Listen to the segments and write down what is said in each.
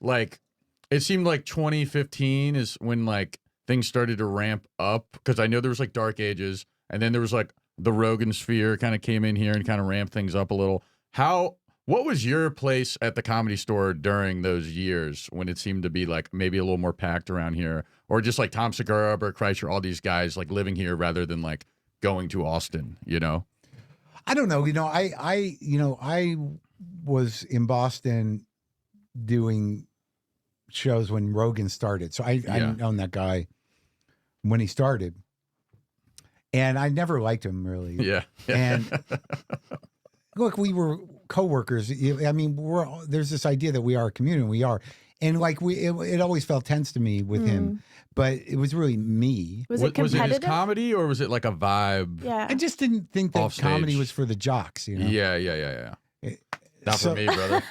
like, it seemed like 2015 is when like things started to ramp up, because I know there was like Dark Ages, and then there was like the Rogansphere kind of came in here and kind of ramped things up a little. What was your place at the Comedy Store during those years when it seemed to be like maybe a little more packed around here, or just like Tom Segura, Bert Kreischer, all these guys like living here rather than like going to Austin, you know? I don't know. I was in Boston doing shows when Rogan started. So I've known that guy when he started. And I never liked him really. Yeah. And look, we were coworkers. I mean, there's this idea that we are a community, and we are. And like it always felt tense to me with him, but it was really me. Was it competitive? Was it his comedy, or was it like a vibe? Yeah. I just didn't think that Offstage. comedy was for the jocks, you know? Yeah. Not for me, brother.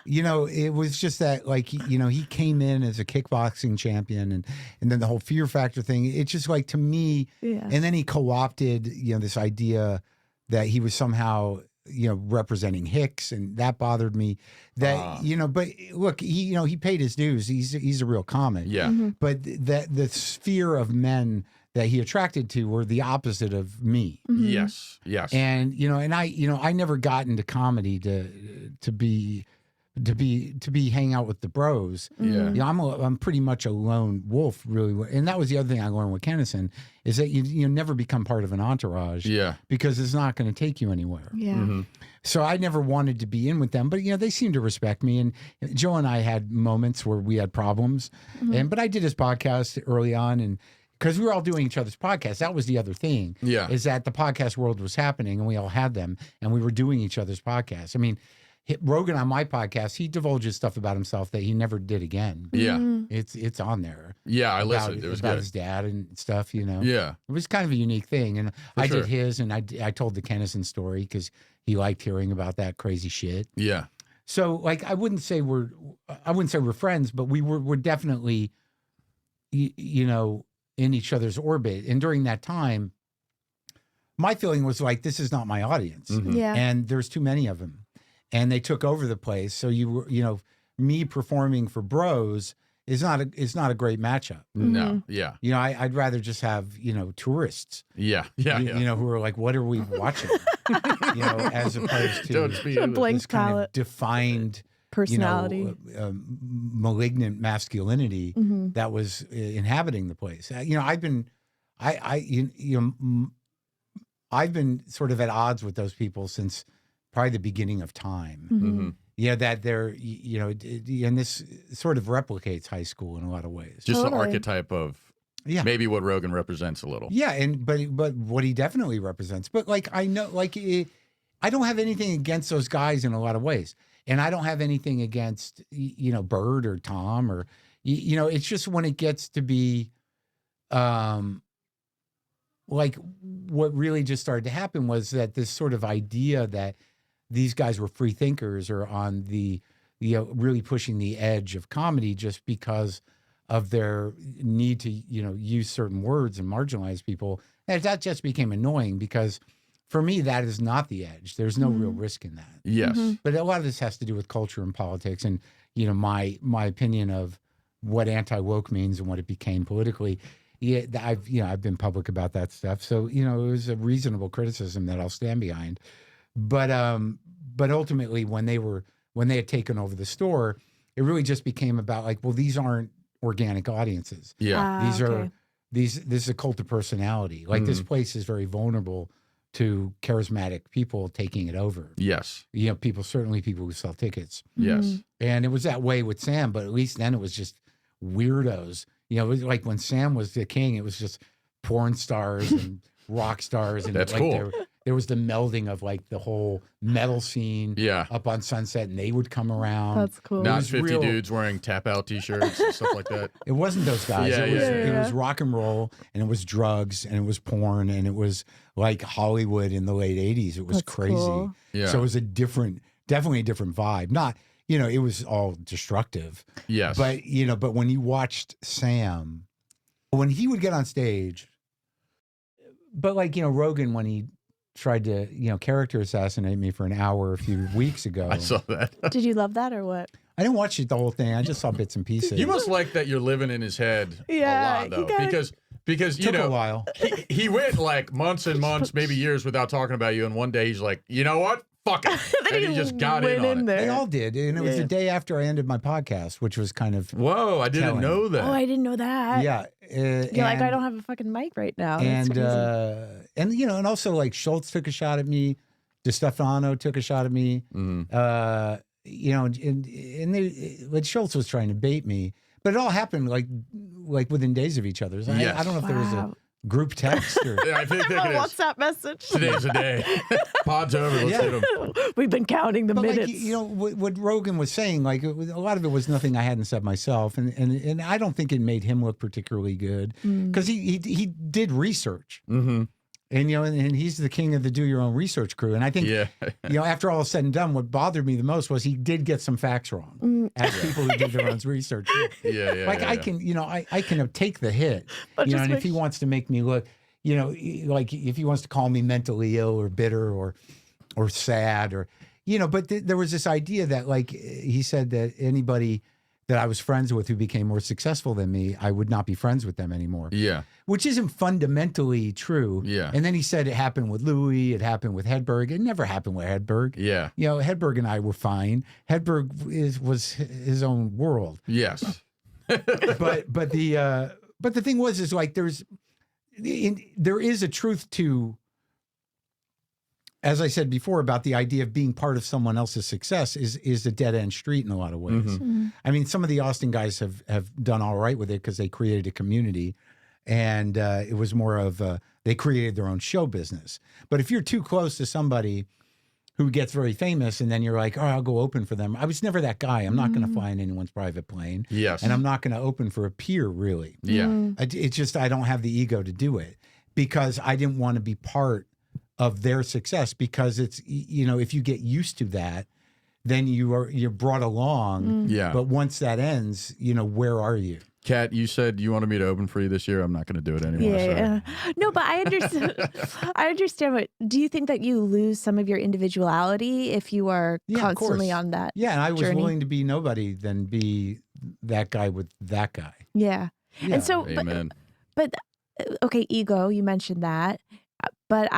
It was just that, like, he came in as a kickboxing champion, and then the whole Fear Factor thing. It's just like, to me, and then he co-opted, this idea that he was somehow, representing Hicks, and that bothered me. That but look, he paid his dues. He's a real comic. Yeah. But the sphere of men that he attracted to were the opposite of me. Yes. And and I never got into comedy to be hang out with the bros. Yeah. I'm pretty much a lone wolf, really. And that was the other thing I learned with Kennison, is that you never become part of an entourage. Yeah. Because it's not going to take you anywhere. Yeah. So I never wanted to be in with them, but they seemed to respect me. And Joe and I had moments where we had problems, but I did his podcast early on, and because we were all doing each other's podcasts. That was the other thing. Yeah. Is that the podcast world was happening, and we all had them, and we were doing each other's podcasts. I mean, Rogan on my podcast, he divulges stuff about himself that he never did again. Yeah. It's on there. Yeah, I listened. It was about good. his dad and stuff, Yeah. It was kind of a unique thing. And I sure. did his, and I told the Kennison story because he liked hearing about that crazy shit. Yeah. So, like, I wouldn't say we're friends, but we're definitely, in each other's orbit. And during that time, my feeling was like, this is not my audience. Yeah. And there's too many of them. And they took over the place. So me performing for bros is not a great matchup. No. Yeah. I'd rather just have, tourists. Yeah. Who are like, what are we watching? As opposed to Don't speak A blank this kind palette. of defined Personality. malignant masculinity that was inhabiting the place. I've been sort of at odds with those people since probably the beginning of time. That they're, and this sort of replicates high school in a lot of ways. Just Totally. the archetype of maybe what Rogan represents a little. Yeah, but what he definitely represents. But like, I know, like, I don't have anything against those guys in a lot of ways. And I don't have anything against, Bird or Tom or, it's just when it gets to be, like, what really just started to happen was that this sort of idea that these guys were free thinkers or on the, really pushing the edge of comedy just because of their need to, use certain words and marginalize people. And that just became annoying because for me, that is not the edge. There's no real risk in that. Yes. But a lot of this has to do with culture and politics and, my opinion of what anti-woke means and what it became politically. Yeah, I've been public about that stuff. So, it was a reasonable criticism that I'll stand behind. But ultimately when they had taken over the store, it really just became about like, well, these aren't organic audiences. Yeah. This is a cult of personality. Like this place is very vulnerable to charismatic people taking it over. Yes. People who sell tickets. Yes. And it was that way with Sam, but at least then it was just weirdos. It was like when Sam was the king, it was just porn stars and rock stars. And That's like cool. There was the melding of like the whole metal scene up on Sunset, and they would come around. That's cool. Not was 50 real. dudes wearing tap out t-shirts and stuff like that. It wasn't those guys. Yeah, It was rock and roll, and it was drugs, and it was porn, and it was like Hollywood in the late 80s. It was That's crazy. cool. Yeah. So it was definitely a different vibe. Not, it was all destructive. Yes. But, but when you watched Sam, when he would get on stage, but like, Rogan, when he tried to, character assassinate me for an hour a few weeks ago. I saw that. Did you love that or what? I didn't watch it the whole thing. I just saw bits and pieces. You must like that you're living in his head a lot, though, because you Took know a while. he went like months and months, maybe years, without talking about you, and one day he's like, you know what? Fuck it, and he just got in on it. They all did, and it was the day after I ended my podcast, which was kind of whoa. I didn't know that. Oh, I didn't know that. Yeah, You're like, I don't have a fucking mic right now. And That's and you know, and also like Schultz took a shot at me, DeStefano took a shot at me. You know, and they, when Schultz was trying to bait me, but it all happened like within days of each other. So Yes. I don't know if there was a group text or Yeah, I think it is. WhatsApp message. Today's a day. Pod's over. Let's get him. We've been counting the but minutes. like, you know what Rogan was saying, like a lot of it was nothing I hadn't said myself, and I don't think it made him look particularly good because he did research. And, you know, and he's the king of the do your own research crew. And I think, you know, after all is said and done, what bothered me the most was he did get some facts wrong as people who did their own research. I can, you know, I can take the hit, but you know, and if he wants to make me look, you know, like if he wants to call me mentally ill or bitter or sad or, you know, but there was this idea that like he said that anybody that I was friends with who became more successful than me, I would not be friends with them anymore. Yeah. Which isn't fundamentally true. Yeah. And then he said it happened with Louis, it happened with Hedberg. It never happened with Hedberg. Yeah. You know, Hedberg and I were fine. Hedberg was his own world. Yes. But the thing is like there is a truth to, as I said before, about the idea of being part of someone else's success is a dead end street in a lot of ways. I mean, some of the Austin guys have done all right with it because they created a community, and it was more of they created their own show business. But if you're too close to somebody who gets very famous, and then you're like, oh, I'll go open for them. I was never that guy. I'm not going to fly in anyone's private plane. Yes. And I'm not going to open for a peer, really. Yeah. It's just I don't have the ego to do it because I didn't want to be part of their success, because it's, you know, if you get used to that, then you're brought along. Yeah. But once that ends, you know, where are you? Kat, you said you wanted me to open for you this year. I'm not going to do it anymore. Yeah. No, but I understand. I understand. What do you think, that you lose some of your individuality if you are constantly on that? Yeah, and I was journey? willing to be nobody than be that guy with that guy. Yeah. And so, Amen. but okay, ego. You mentioned that, but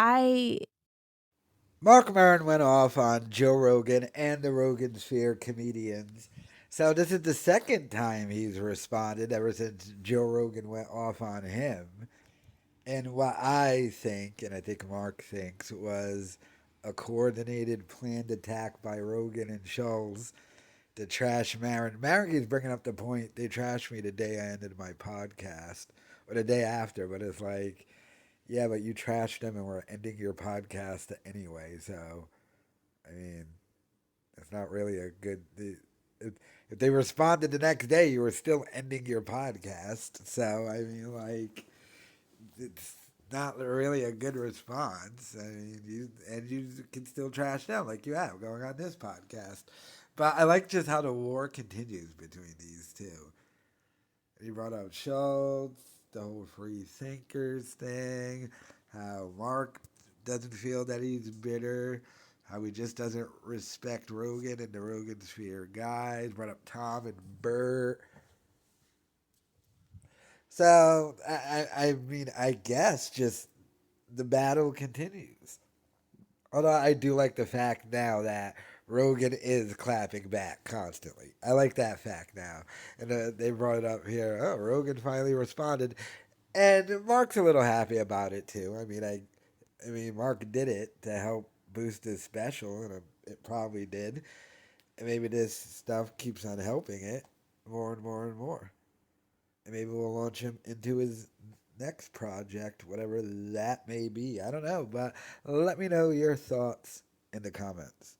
Marc Maron went off on Joe Rogan and the Rogansphere comedians. So this is the second time he's responded ever since Joe Rogan went off on him. And what I think, and I think Marc thinks, was a coordinated, planned attack by Rogan and Schultz to trash Maron. Maron keeps bringing up the point, they trashed me the day I ended my podcast, or the day after, but it's like, yeah, but you trashed them and we're ending your podcast anyway. So, I mean, it's not really a good... If they responded the next day, you were still ending your podcast. So, I mean, like, it's not really a good response. I mean, you can still trash them like you have going on this podcast. But I like just how the war continues between these two. He brought up Schultz, the whole free thinkers thing, how Marc doesn't feel that he's bitter, how he just doesn't respect Rogan and the Rogansphere guys, brought up Tom and Bert. So, I mean, I guess just the battle continues. Although I do like the fact now that Rogan is clapping back constantly. I like that fact now. And they brought it up here. Oh, Rogan finally responded. And Marc's a little happy about it, too. I mean, Marc did it to help boost his special, and it probably did. And maybe this stuff keeps on helping it more and more and more. And maybe we'll launch him into his next project, whatever that may be. I don't know, but let me know your thoughts in the comments.